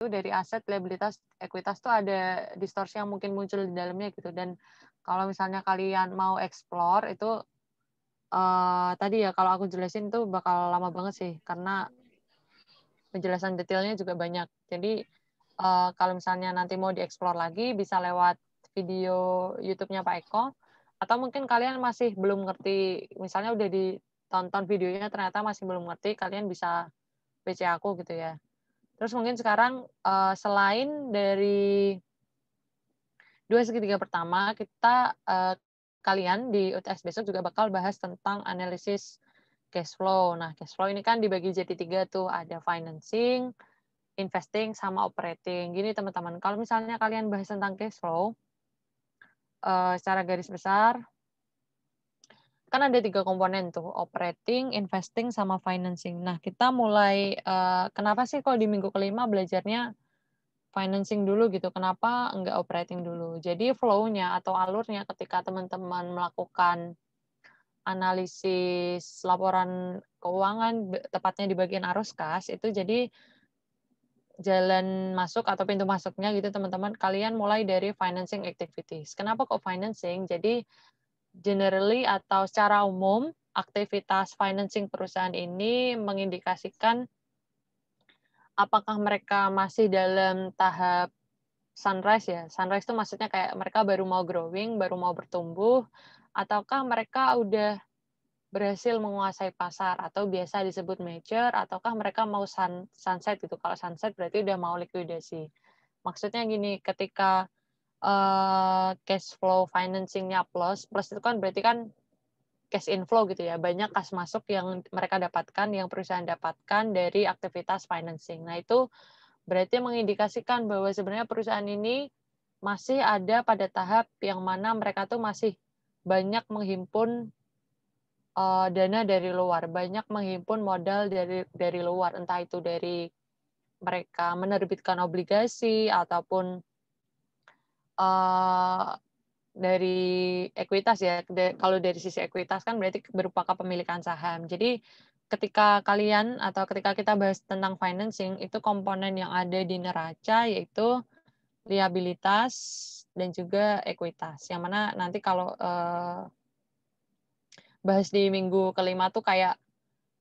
dari aset, liabilitas, ekuitas tuh ada distorsi yang mungkin muncul di dalamnya gitu. Dan kalau misalnya kalian mau explore itu tadi ya kalau aku jelasin tuh bakal lama banget sih karena penjelasan detailnya juga banyak. Jadi kalau misalnya nanti mau dieksplor lagi bisa lewat video YouTube-nya Pak Eko atau mungkin kalian masih belum ngerti, misalnya udah ditonton videonya ternyata masih belum ngerti, kalian bisa PC aku gitu ya. Terus mungkin sekarang selain dari 2/3 pertama, kita kalian di UTS besok juga bakal bahas tentang analisis cash flow. Nah, cash flow ini kan dibagi jadi 3 tuh, ada financing, investing, sama operating. Gini teman-teman, kalau misalnya kalian bahas tentang cash flow, secara garis besar, kan ada 3 komponen tuh, operating, investing, sama financing. Nah, kita mulai, kenapa sih kalau di minggu kelima belajarnya financing dulu gitu, kenapa enggak operating dulu? Jadi flow-nya atau alurnya ketika teman-teman melakukan analisis laporan keuangan, tepatnya di bagian arus kas, itu jadi jalan masuk atau pintu masuknya gitu teman-teman, kalian mulai dari financing activities. Kenapa kok financing? Jadi generally atau secara umum, aktivitas financing perusahaan ini mengindikasikan apakah mereka masih dalam tahap sunrise ya. Sunrise itu maksudnya kayak mereka baru mau growing, baru mau bertumbuh, ataukah mereka udah berhasil menguasai pasar atau biasa disebut mature, ataukah mereka mau sunset gitu. Kalau sunset berarti udah mau likuidasi. Maksudnya gini, ketika cash flow financing-nya plus, plus itu kan berarti kan cash inflow gitu ya, banyak kas masuk yang mereka dapatkan, yang perusahaan dapatkan dari aktivitas financing. Nah, itu berarti mengindikasikan bahwa sebenarnya perusahaan ini masih ada pada tahap yang mana mereka tuh masih banyak menghimpun dana dari luar, banyak menghimpun modal dari luar, entah itu dari mereka menerbitkan obligasi ataupun dari ekuitas ya. Kalau dari sisi ekuitas kan berarti berupa kepemilikan saham. Jadi ketika kalian atau ketika kita bahas tentang financing, itu komponen yang ada di neraca yaitu liabilitas dan juga ekuitas. Yang mana nanti kalau bahas di minggu kelima tuh kayak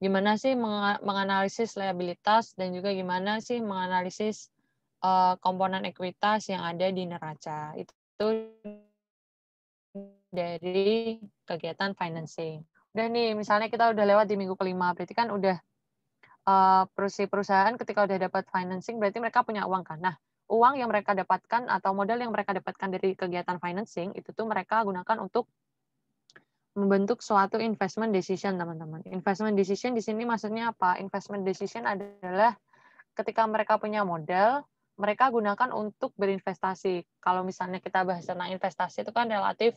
gimana sih menganalisis liabilitas dan juga gimana sih menganalisis komponen ekuitas yang ada di neraca. Itu dari kegiatan financing. Udah nih, misalnya kita udah lewat di minggu kelima, berarti kan udah perusahaan ketika udah dapat financing berarti mereka punya uang kan. Nah, uang yang mereka dapatkan atau modal yang mereka dapatkan dari kegiatan financing itu tuh mereka gunakan untuk membentuk suatu investment decision, teman-teman. Investment decision di sini maksudnya apa? Investment decision adalah ketika mereka punya modal, mereka gunakan untuk berinvestasi. Kalau misalnya kita bahas tentang investasi itu kan relatif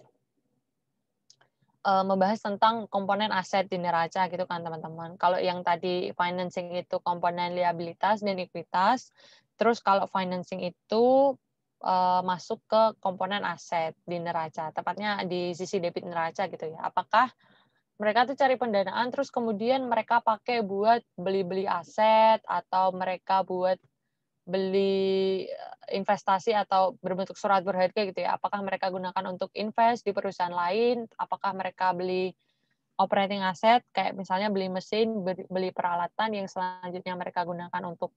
membahas tentang komponen aset di neraca gitu kan teman-teman. Kalau yang tadi financing itu komponen liabilitas dan ekuitas, terus kalau financing itu masuk ke komponen aset di neraca, tepatnya di sisi debit neraca gitu ya. Apakah mereka tuh cari pendanaan terus kemudian mereka pakai buat beli-beli aset atau mereka buat beli investasi atau berbentuk surat berharga gitu ya. Apakah mereka gunakan untuk invest di perusahaan lain? Apakah mereka beli operating asset kayak misalnya beli mesin, beli peralatan yang selanjutnya mereka gunakan untuk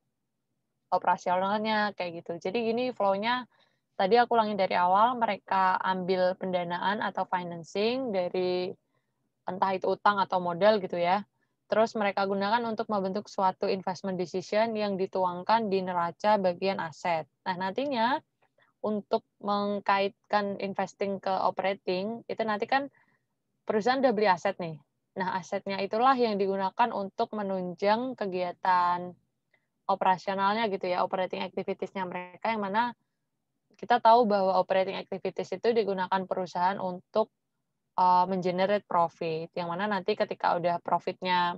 operasionalnya kayak gitu. Jadi gini flow-nya tadi aku ulangin dari awal, mereka ambil pendanaan atau financing dari entah itu utang atau modal gitu ya. Terus mereka gunakan untuk membentuk suatu investment decision yang dituangkan di neraca bagian aset. Nah, nantinya untuk mengkaitkan investing ke operating, itu nanti kan perusahaan udah beli aset nih. Nah, asetnya itulah yang digunakan untuk menunjang kegiatan operasionalnya gitu ya, operating activities-nya mereka yang mana kita tahu bahwa operating activities itu digunakan perusahaan untuk men-generate profit, yang mana nanti ketika udah profitnya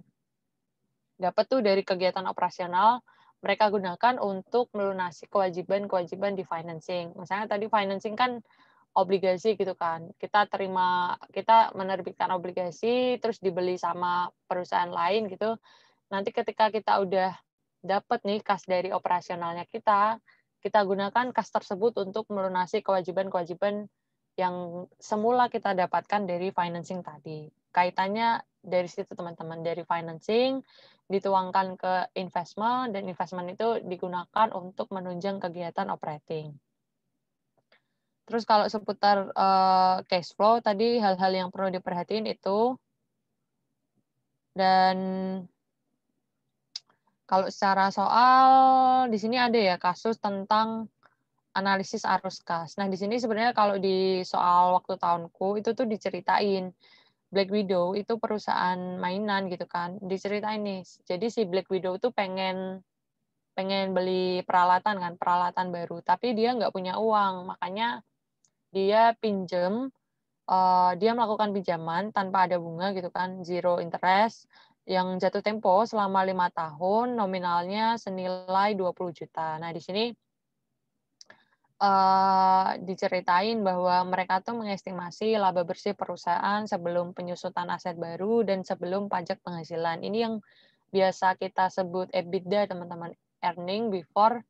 dapat tuh dari kegiatan operasional, mereka gunakan untuk melunasi kewajiban-kewajiban di financing. Misalnya tadi financing kan obligasi gitu kan. Kita menerbitkan obligasi terus dibeli sama perusahaan lain gitu. Nanti ketika kita udah dapat nih kas dari operasionalnya kita gunakan kas tersebut untuk melunasi kewajiban-kewajiban yang semula kita dapatkan dari financing tadi. Kaitannya dari situ teman-teman, dari financing dituangkan ke investment, dan investment itu digunakan untuk menunjang kegiatan operating. Terus kalau seputar cash flow tadi, hal-hal yang perlu diperhatiin itu, dan kalau secara soal di sini ada ya kasus tentang analisis arus kas. Nah, di sini sebenarnya kalau di soal waktu tahunku itu tuh diceritain Black Widow itu perusahaan mainan gitu kan. Diceritain nih. Jadi si Black Widow tuh pengen pengen beli peralatan kan, peralatan baru, tapi dia nggak punya uang. Makanya dia pinjem, dia melakukan pinjaman tanpa ada bunga gitu kan, zero interest, yang jatuh tempo selama 5 tahun, nominalnya senilai 20 juta. Nah, di sini diceritain bahwa mereka tuh mengestimasi laba bersih perusahaan sebelum penyusutan aset baru dan sebelum pajak penghasilan. Ini yang biasa kita sebut EBITDA, teman-teman. Earning before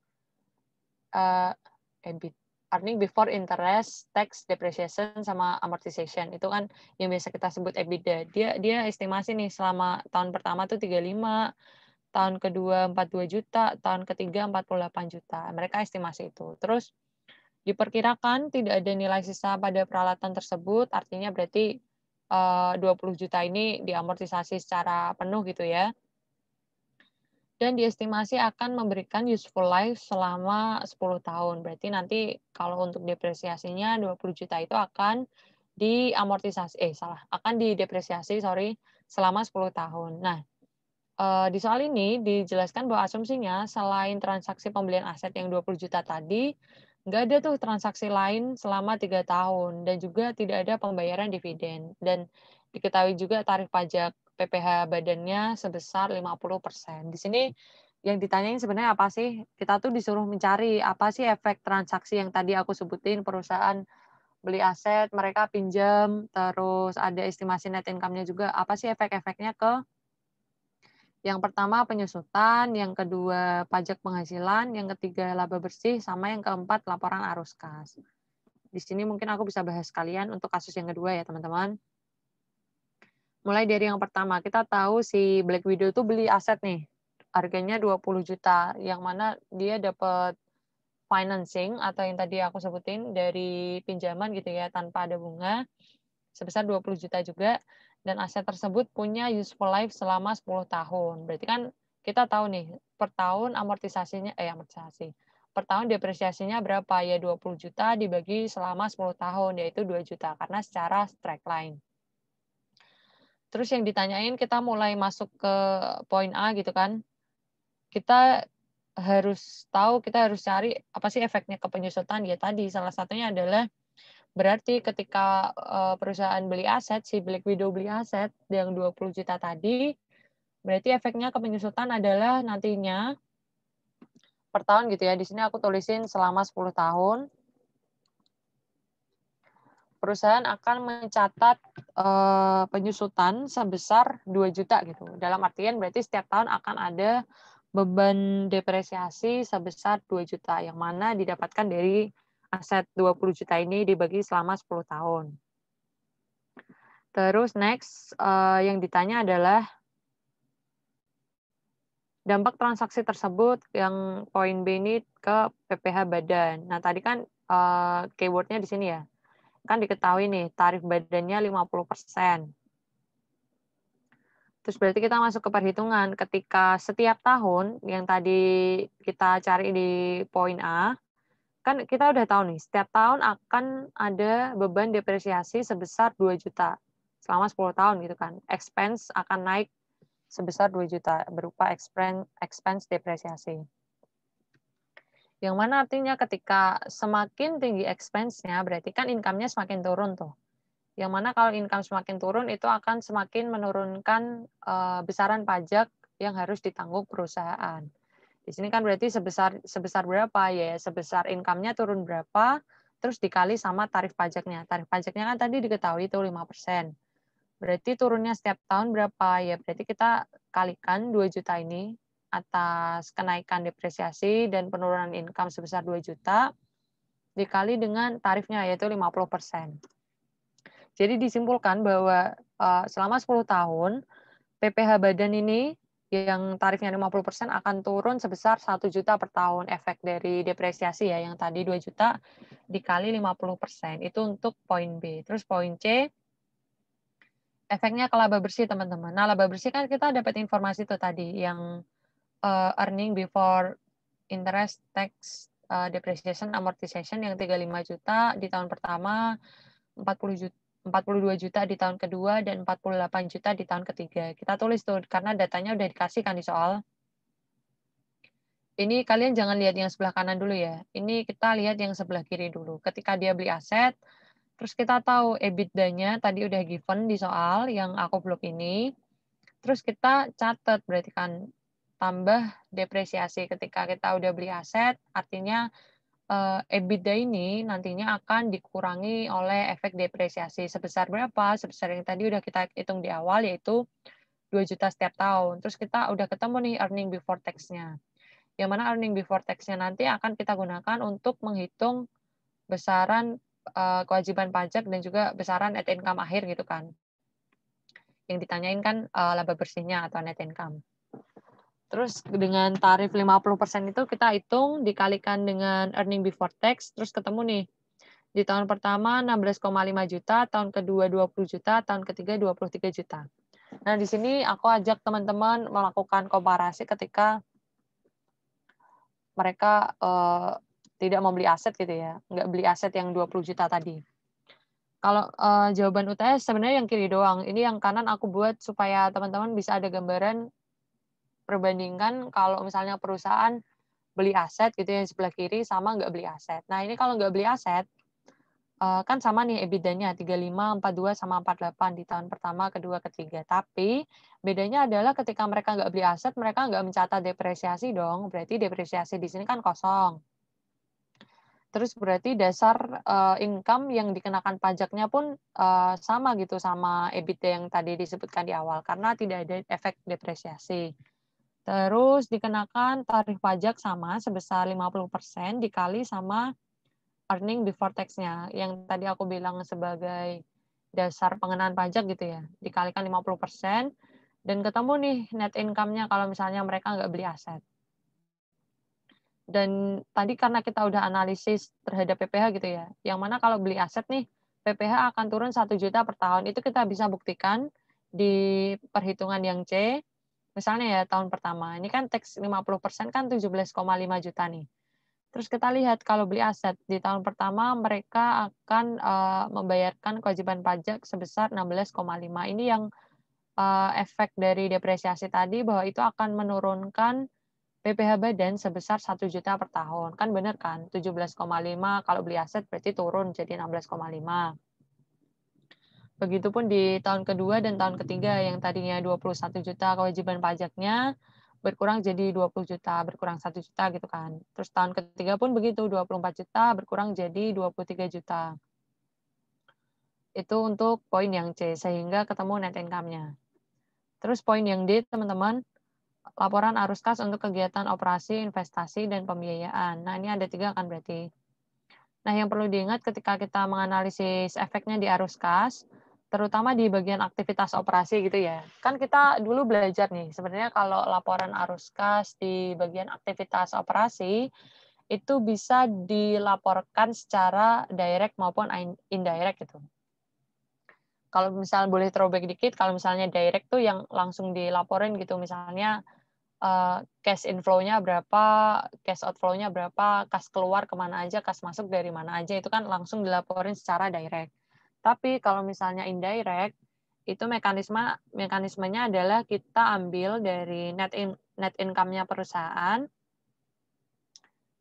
EBIT, earning before interest, tax, depreciation, sama amortization. Itu kan yang biasa kita sebut EBITDA. Dia estimasi nih selama tahun pertama tuh 35, tahun kedua 42 juta, tahun ketiga 48 juta. Mereka estimasi itu. Terus diperkirakan tidak ada nilai sisa pada peralatan tersebut, artinya berarti 20 juta ini diamortisasi secara penuh gitu ya. Dan diestimasi akan memberikan useful life selama 10 tahun. Berarti nanti kalau untuk depresiasinya 20 juta itu akan akan didepresiasi selama 10 tahun. Nah, di soal ini dijelaskan bahwa asumsinya selain transaksi pembelian aset yang 20 juta tadi, nggak ada tuh transaksi lain selama 3 tahun, dan juga tidak ada pembayaran dividen. Dan diketahui juga tarif pajak PPh badannya sebesar 50%. Di sini yang ditanyain sebenarnya apa sih? Kita tuh disuruh mencari apa sih efek transaksi yang tadi aku sebutin, perusahaan beli aset, mereka pinjam, terus ada estimasi net income-nya juga. Apa sih efek-efeknya ke yang pertama penyusutan, yang kedua pajak penghasilan, yang ketiga laba bersih, sama yang keempat laporan arus kas. Di sini mungkin aku bisa bahas sekalian untuk kasus yang kedua ya teman-teman. Mulai dari yang pertama, kita tahu si Black Widow itu beli aset nih, harganya 20 juta, yang mana dia dapat financing atau yang tadi aku sebutin dari pinjaman gitu ya, tanpa ada bunga, sebesar 20 juta juga, dan aset tersebut punya useful life selama 10 tahun. Berarti kan kita tahu nih, per tahun per tahun depresiasinya berapa? Ya 20 juta dibagi selama 10 tahun, yaitu 2 juta, karena secara straight line. Terus yang ditanyain kita mulai masuk ke poin A gitu kan. Kita harus tahu, kita harus cari apa sih efeknya ke penyusutan. Ya tadi salah satunya adalah berarti ketika perusahaan beli aset, si Black Widow beli aset yang 20 juta tadi, berarti efeknya ke penyusutan adalah nantinya per tahun gitu ya. Di sini aku tulisin selama 10 tahun. Perusahaan akan mencatat penyusutan sebesar 2 juta gitu. Dalam artian berarti setiap tahun akan ada beban depresiasi sebesar 2 juta, yang mana didapatkan dari aset 20 juta ini dibagi selama 10 tahun. Terus next, yang ditanya adalah dampak transaksi tersebut, yang poin B ini ke PPh badan. Nah, tadi kan keyword-nya di sini ya. Kan diketahui nih, tarif badannya 50%. Terus berarti kita masuk ke perhitungan. Ketika setiap tahun, yang tadi kita cari di poin A, kan kita udah tahu nih, setiap tahun akan ada beban depresiasi sebesar 2 juta selama 10 tahun gitu kan. Expense akan naik sebesar 2 juta berupa expense depresiasi. Yang mana artinya ketika semakin tinggi expense-nya, berarti kan income-nya semakin turun tuh. Yang mana kalau income semakin turun, itu akan semakin menurunkan besaran pajak yang harus ditanggung perusahaan. Di sini kan berarti sebesar berapa ya? Sebesar income-nya turun berapa, terus dikali sama tarif pajaknya. Tarif pajaknya kan tadi diketahui itu 5%. Berarti turunnya setiap tahun berapa? Ya berarti kita kalikan 2 juta ini atas kenaikan depresiasi dan penurunan income sebesar 2 juta dikali dengan tarifnya yaitu 50%. Jadi disimpulkan bahwa selama 10 tahun PPh badan ini yang tarifnya 50% akan turun sebesar 1 juta per tahun efek dari depresiasi ya yang tadi 2 juta dikali 50%. Itu untuk poin B. Terus poin C efeknya ke laba bersih teman-teman. Nah, laba bersih kan kita dapat informasi tuh tadi yang earning before interest, tax, depreciation, amortization yang 35 juta di tahun pertama, 42 juta di tahun kedua, dan 48 juta di tahun ketiga. Kita tulis tuh, karena datanya udah dikasih kan di soal. Ini kalian jangan lihat yang sebelah kanan dulu ya. Ini kita lihat yang sebelah kiri dulu. Ketika dia beli aset, terus kita tahu EBITDA-nya tadi udah given di soal yang aku blok ini. Terus kita catat berarti kan tambah depresiasi ketika kita udah beli aset, artinya EBITDA ini nantinya akan dikurangi oleh efek depresiasi sebesar berapa? Sebesar yang tadi udah kita hitung di awal yaitu 2 juta setiap tahun. Terus kita udah ketemu nih earning before tax-nya. Yang mana earning before tax-nya nanti akan kita gunakan untuk menghitung besaran kewajiban pajak dan juga besaran net income akhir gitu kan. Yang ditanyain kan laba bersihnya atau net income. Terus dengan tarif 50% itu kita hitung dikalikan dengan earning before tax, terus ketemu nih. Di tahun pertama 16,5 juta, tahun kedua 20 juta, tahun ketiga 23 juta. Nah, di sini aku ajak teman-teman melakukan komparasi ketika mereka tidak membeli aset gitu ya, nggak beli aset yang 20 juta tadi. Kalau jawaban UTS sebenarnya yang kiri doang. Ini yang kanan aku buat supaya teman-teman bisa ada gambaran perbandingan kalau misalnya perusahaan beli aset gitu yang sebelah kiri sama nggak beli aset. Nah, ini kalau nggak beli aset, kan sama nih EBITDA-nya 35, 42, sama 48 di tahun pertama, kedua, ketiga. Tapi bedanya adalah ketika mereka nggak beli aset, mereka nggak mencatat depresiasi dong. Berarti depresiasi di sini kan kosong. Terus berarti dasar income yang dikenakan pajaknya pun sama gitu sama EBITDA yang tadi disebutkan di awal karena tidak ada efek depresiasi. Terus dikenakan tarif pajak sama sebesar 50% dikali sama earning before tax-nya yang tadi aku bilang sebagai dasar pengenaan pajak gitu ya. Dikalikan 50% dan ketemu nih net income-nya kalau misalnya mereka nggak beli aset. Dan tadi karena kita udah analisis terhadap PPh gitu ya, yang mana kalau beli aset nih, PPh akan turun 1 juta per tahun. Itu kita bisa buktikan di perhitungan yang C, misalnya ya tahun pertama, ini kan tax 50% kan 17,5 juta nih. Terus kita lihat kalau beli aset, di tahun pertama mereka akan membayarkan kewajiban pajak sebesar 16,5. Ini yang efek dari depresiasi tadi bahwa itu akan menurunkan PPh badan sebesar 1 juta per tahun. Kan benar kan? 17,5 kalau beli aset berarti turun jadi 16,5. Begitupun di tahun kedua dan tahun ketiga yang tadinya 21 juta kewajiban pajaknya berkurang jadi 20 juta, berkurang 1 juta gitu kan. Terus tahun ketiga pun begitu, 24 juta berkurang jadi 23 juta. Itu untuk poin yang C, sehingga ketemu net income-nya. Terus poin yang D, teman-teman, laporan arus kas untuk kegiatan operasi, investasi, dan pembiayaan. Nah, ini ada 3 kan berarti. Nah, yang perlu diingat ketika kita menganalisis efeknya di arus kas, terutama di bagian aktivitas operasi gitu ya. Kan kita dulu belajar nih, sebenarnya kalau laporan arus kas di bagian aktivitas operasi, itu bisa dilaporkan secara direct maupun indirect gitu. Kalau misalnya boleh throwback dikit, kalau misalnya direct tuh yang langsung dilaporin gitu, misalnya cash inflow-nya berapa, cash outflow-nya berapa, kas keluar kemana aja, kas masuk dari mana aja, itu kan langsung dilaporin secara direct. Tapi kalau misalnya indirect, itu mekanismenya adalah kita ambil dari net income-nya perusahaan,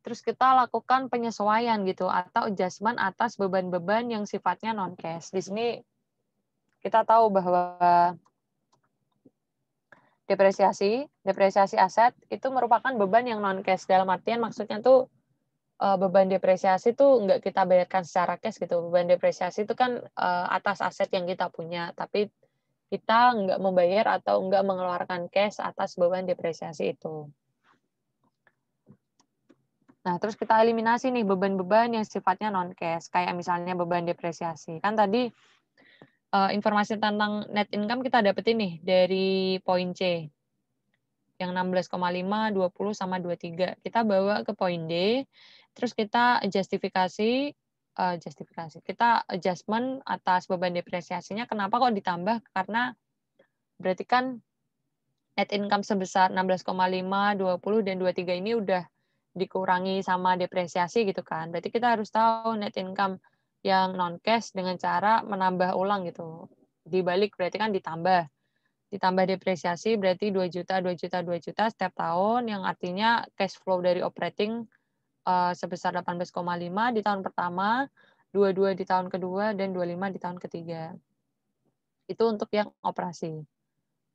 terus kita lakukan penyesuaian gitu, atau adjustment atas beban-beban yang sifatnya non-cash. Di sini kita tahu bahwa depresiasi aset itu merupakan beban yang non cash, dalam artian maksudnya tuh beban depresiasi tuh nggak kita bayarkan secara cash gitu. Beban depresiasi itu kan atas aset yang kita punya, tapi kita nggak membayar atau nggak mengeluarkan cash atas beban depresiasi itu. Nah, terus kita eliminasi nih beban-beban yang sifatnya non-cash, kayak misalnya beban depresiasi. Kan tadi informasi tentang net income kita dapetin nih dari poin C, yang 16,5, 20, sama 23. Kita bawa ke poin D, terus kita kita adjustment atas beban depresiasinya. Kenapa kok ditambah? Karena berarti kan net income sebesar 16,5, 20, dan 23 ini udah dikurangi sama depresiasi gitu kan. Berarti kita harus tahu net income yang non cash dengan cara menambah ulang gitu. Dibalik berarti kan ditambah. Ditambah depresiasi berarti 2 juta, 2 juta, 2 juta setiap tahun, yang artinya cash flow dari operating sebesar 18,5 di tahun pertama, 22 di tahun kedua, dan 25 di tahun ketiga. Itu untuk yang operasi.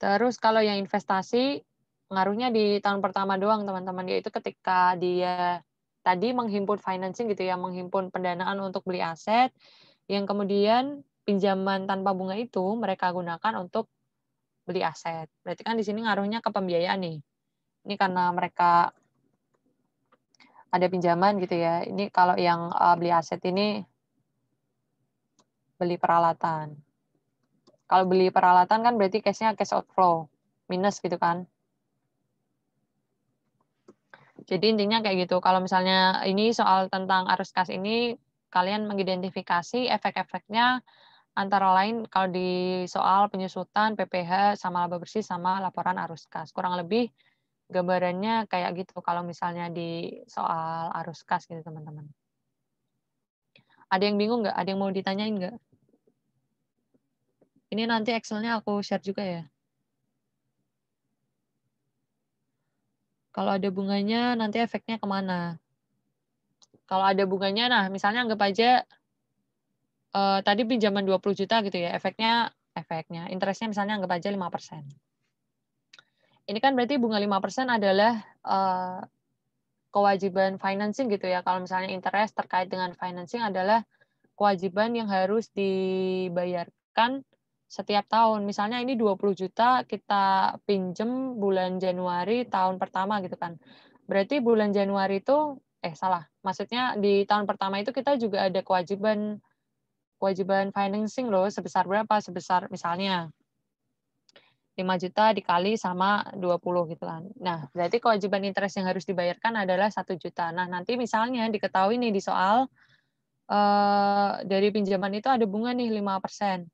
Terus kalau yang investasi, ngaruhnya di tahun pertama doang teman-teman, yaitu ketika dia tadi menghimpun financing gitu ya, menghimpun pendanaan untuk beli aset, yang kemudian pinjaman tanpa bunga itu mereka gunakan untuk beli aset. Berarti kan di sini ngaruhnya ke pembiayaan nih. Ini karena mereka ada pinjaman gitu ya. Ini kalau yang beli aset ini beli peralatan. Kalau beli peralatan kan berarti cash-nya cash outflow, minus gitu kan. Jadi intinya kayak gitu. Kalau misalnya ini soal tentang arus kas ini, kalian mengidentifikasi efek-efeknya antara lain kalau di soal penyusutan, PPh, sama laba bersih, sama laporan arus kas. Kurang lebih gambarannya kayak gitu kalau misalnya di soal arus kas gitu teman-teman. Ada yang bingung nggak? Ada yang mau ditanyain nggak? Ini nanti Excel-nya aku share juga ya. Kalau ada bunganya, nanti efeknya kemana? Kalau ada bunganya, nah misalnya anggap aja tadi pinjaman 20 juta gitu ya, efeknya interest-nya misalnya anggap aja 5%. Ini kan berarti bunga 5% adalah kewajiban financing gitu ya. Kalau misalnya interest terkait dengan financing adalah kewajiban yang harus dibayarkan setiap tahun. Misalnya ini 20 juta kita pinjem bulan Januari tahun pertama gitu kan. Berarti bulan Januari itu maksudnya di tahun pertama itu kita juga ada kewajiban financing loh, sebesar berapa? Sebesar misalnya 5 juta dikali sama 20 gitu kan. Nah, berarti kewajiban interest yang harus dibayarkan adalah 1 juta. Nah, nanti misalnya diketahui nih di soal dari pinjaman itu ada bunga nih 5%.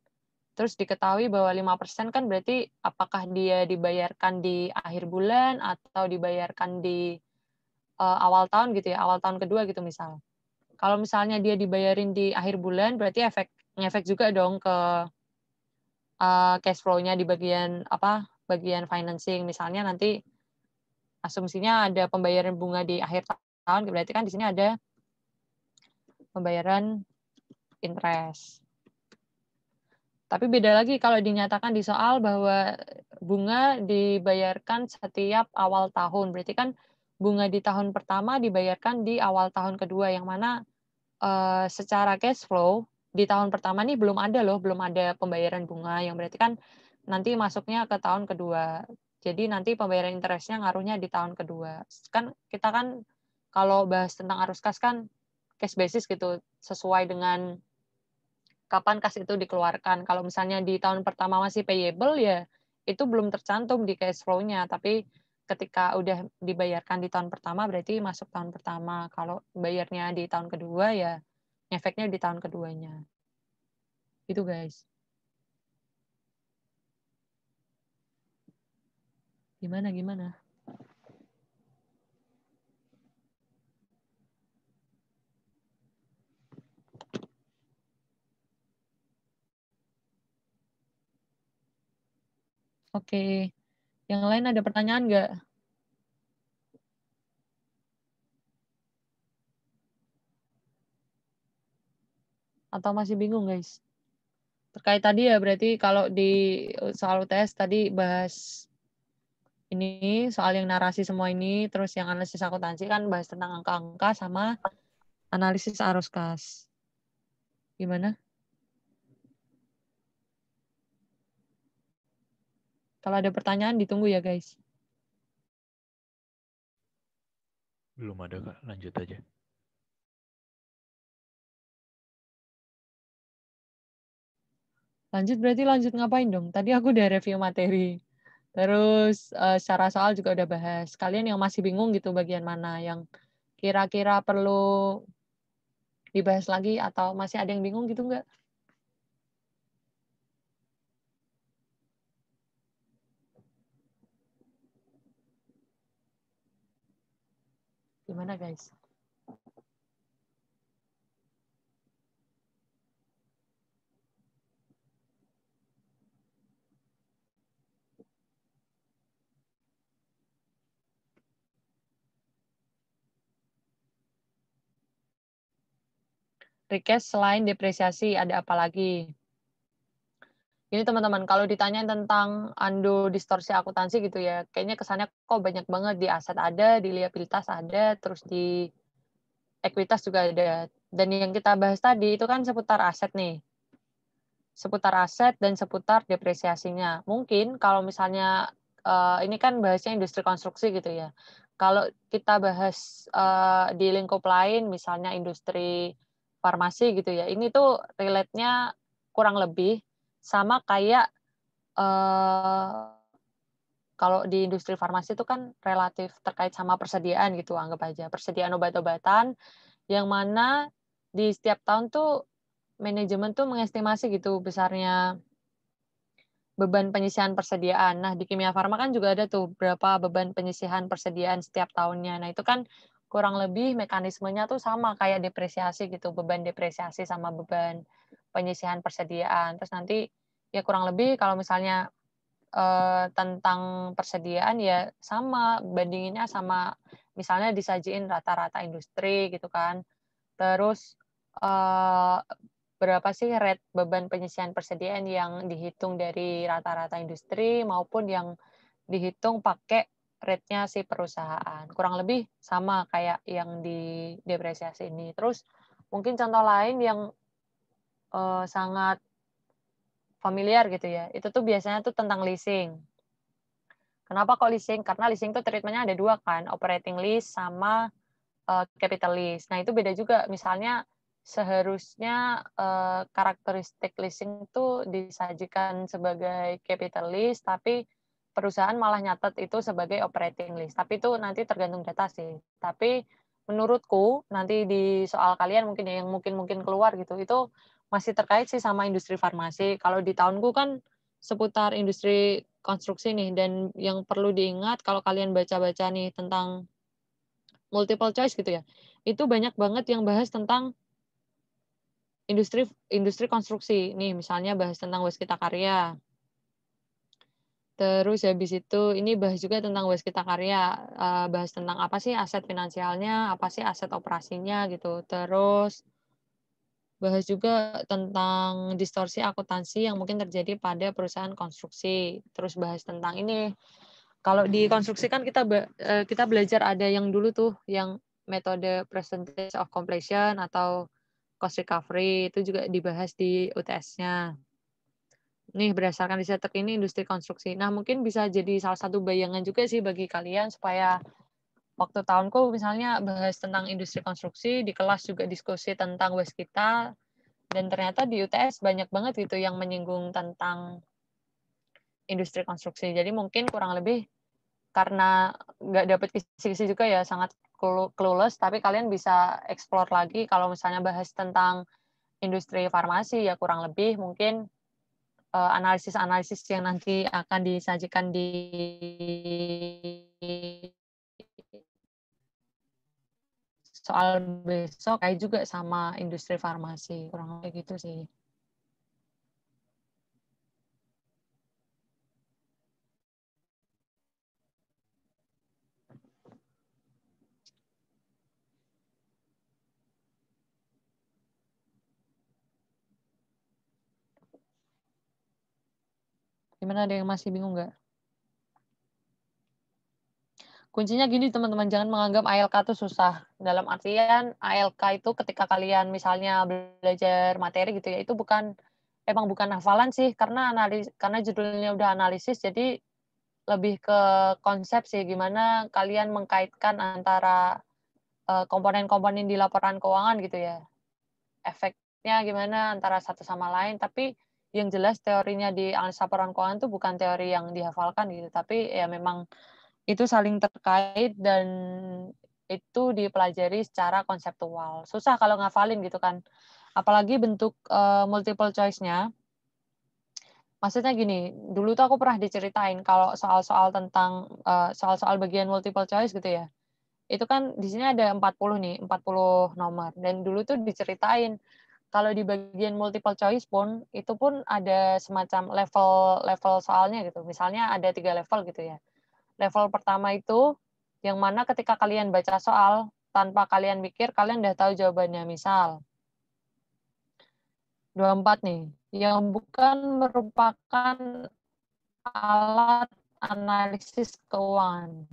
Terus diketahui bahwa 5% kan berarti apakah dia dibayarkan di akhir bulan atau dibayarkan di awal tahun gitu ya, awal tahun kedua gitu misal. Kalau misalnya dia dibayarin di akhir bulan berarti ngefek juga dong ke cash flow-nya di bagian financing. Misalnya nanti asumsinya ada pembayaran bunga di akhir tahun, berarti kan di sini ada pembayaran interest. Tapi beda lagi kalau dinyatakan di soal bahwa bunga dibayarkan setiap awal tahun. Berarti kan bunga di tahun pertama dibayarkan di awal tahun kedua, yang mana secara cash flow di tahun pertama nih belum ada loh, belum ada pembayaran bunga, yang berarti kan nanti masuknya ke tahun kedua. Jadi nanti pembayaran interestnya ngaruhnya di tahun kedua. Kan kita kan kalau bahas tentang arus kas kan cash basis gitu, sesuai dengan kapan kas itu dikeluarkan. Kalau misalnya di tahun pertama masih payable ya itu belum tercantum di cash flow-nya, tapi ketika udah dibayarkan di tahun pertama berarti masuk tahun pertama. Kalau bayarnya di tahun kedua ya efeknya di tahun keduanya. Itu guys. Gimana? Oke. Yang lain ada pertanyaan nggak? Atau masih bingung guys? Terkait tadi ya berarti kalau di soal UTS tadi bahas ini soal yang narasi semua ini, terus yang analisis akuntansi kan bahas tentang angka-angka sama analisis arus kas. Gimana? Kalau ada pertanyaan ditunggu ya guys. Belum ada Kak, lanjut aja. Lanjut berarti lanjut ngapain dong? Tadi aku udah review materi. Terus secara soal juga udah bahas. Kalian yang masih bingung gitu bagian mana yang kira-kira perlu dibahas lagi atau masih ada yang bingung gitu nggak? Gimana guys? Request selain depresiasi ada apa lagi? Ini teman-teman, kalau ditanya tentang Ando distorsi akuntansi gitu ya, kayaknya kesannya kok banyak banget di aset ada, di liabilitas ada, terus di ekuitas juga ada. Dan yang kita bahas tadi itu kan seputar aset nih. Seputar aset dan seputar depresiasinya. Mungkin kalau misalnya ini kan bahasnya industri konstruksi gitu ya. Kalau kita bahas di lingkup lain, misalnya industri farmasi gitu ya, ini tuh relate-nya kurang lebih sama kayak kalau di industri farmasi itu kan relatif terkait sama persediaan gitu, anggap aja. Persediaan obat-obatan yang mana di setiap tahun tuh manajemen tuh mengestimasi gitu besarnya beban penyisihan persediaan. Nah, di kimia farma kan juga ada tuh berapa beban penyisihan persediaan setiap tahunnya. Nah, itu kan kurang lebih mekanismenya tuh sama kayak depresiasi gitu, beban depresiasi sama beban penyisihan persediaan. Terus nanti ya kurang lebih kalau misalnya tentang persediaan ya sama, bandinginnya sama misalnya disajiin rata-rata industri gitu kan. Terus berapa sih rate beban penyisihan persediaan yang dihitung dari rata-rata industri maupun yang dihitung pakai rate-nya si perusahaan. Kurang lebih sama kayak yang di depresiasi ini. Terus mungkin contoh lain yang sangat familiar gitu ya, itu tuh biasanya tuh tentang leasing. Kenapa kok leasing? Karena leasing tuh treatment-nya ada dua kan, operating lease sama capital lease. Nah, itu beda juga. Misalnya seharusnya karakteristik leasing itu disajikan sebagai capital lease, tapi perusahaan malah nyatet itu sebagai operating lease. Tapi itu nanti tergantung data sih. Tapi menurutku nanti di soal kalian mungkin ya yang mungkin keluar gitu, itu masih terkait sih sama industri farmasi. Kalau di tahunku kan seputar industri konstruksi nih, dan yang perlu diingat kalau kalian baca-baca nih tentang multiple choice gitu ya, itu banyak banget yang bahas tentang industri industri konstruksi. Nih misalnya bahas tentang waskita karya. Terus habis itu ini bahas juga tentang waskita karya, bahas tentang apa sih aset finansialnya, apa sih aset operasinya gitu. Terus bahas juga tentang distorsi akuntansi yang mungkin terjadi pada perusahaan konstruksi. Terus bahas tentang ini, kalau di konstruksi kan kita belajar ada yang dulu tuh yang metode percentage of completion atau cost recovery, itu juga dibahas di UTS-nya. Nih berdasarkan riset terkini industri konstruksi. Nah, mungkin bisa jadi salah satu bayangan juga sih bagi kalian supaya waktu tahunku misalnya bahas tentang industri konstruksi, di kelas juga diskusi tentang waskita, dan ternyata di UTS banyak banget gitu yang menyinggung tentang industri konstruksi. Jadi mungkin kurang lebih karena nggak dapet kisi-kisi juga ya, sangat clueless, tapi kalian bisa explore lagi kalau misalnya bahas tentang industri farmasi ya kurang lebih mungkin analisis-analisis yang nanti akan disajikan di soal besok kayak juga sama industri farmasi, kurang lebih gitu sih. Gimana, ada yang masih bingung nggak? Kuncinya gini teman-teman, jangan menganggap ALK itu susah. Dalam artian ALK itu ketika kalian misalnya belajar materi gitu ya, itu emang bukan hafalan sih, karena judulnya udah analisis, jadi lebih ke konsep sih, gimana kalian mengkaitkan antara komponen-komponen di laporan keuangan gitu ya. Efeknya gimana antara satu sama lain, tapi yang jelas teorinya di analisa laporan keuangan itu bukan teori yang dihafalkan gitu, tapi ya memang itu saling terkait dan itu dipelajari secara konseptual. Susah kalau ngafalin gitu kan. Apalagi bentuk multiple choice-nya. Maksudnya gini, dulu tuh aku pernah diceritain kalau soal-soal tentang soal-soal bagian multiple choice gitu ya. Itu kan di sini ada 40 nih, 40 nomor. Dan dulu tuh diceritain kalau di bagian multiple choice pun itu pun ada semacam level-level soalnya gitu. Misalnya ada 3 level gitu ya. Level pertama itu yang mana ketika kalian baca soal tanpa kalian mikir kalian udah tahu jawabannya. Misal 24 nih, yang bukan merupakan alat analisis keuangan.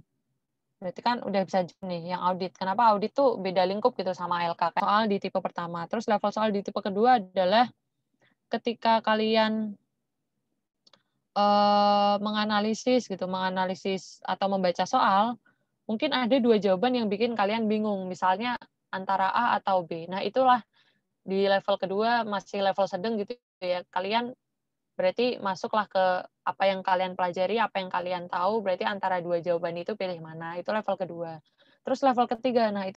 Berarti kan udah bisa nih yang audit. Kenapa audit tuh beda lingkup gitu sama LK kan? Soal di tipe pertama. Terus level soal di tipe kedua adalah ketika kalian menganalisis atau membaca soal, mungkin ada 2 jawaban yang bikin kalian bingung. Misalnya antara A atau B. Nah, itulah di level kedua masih level sedang gitu ya. Kalian berarti masuklah ke apa yang kalian pelajari, apa yang kalian tahu, berarti antara 2 jawaban itu pilih mana. Itu level kedua. Terus level ketiga, nah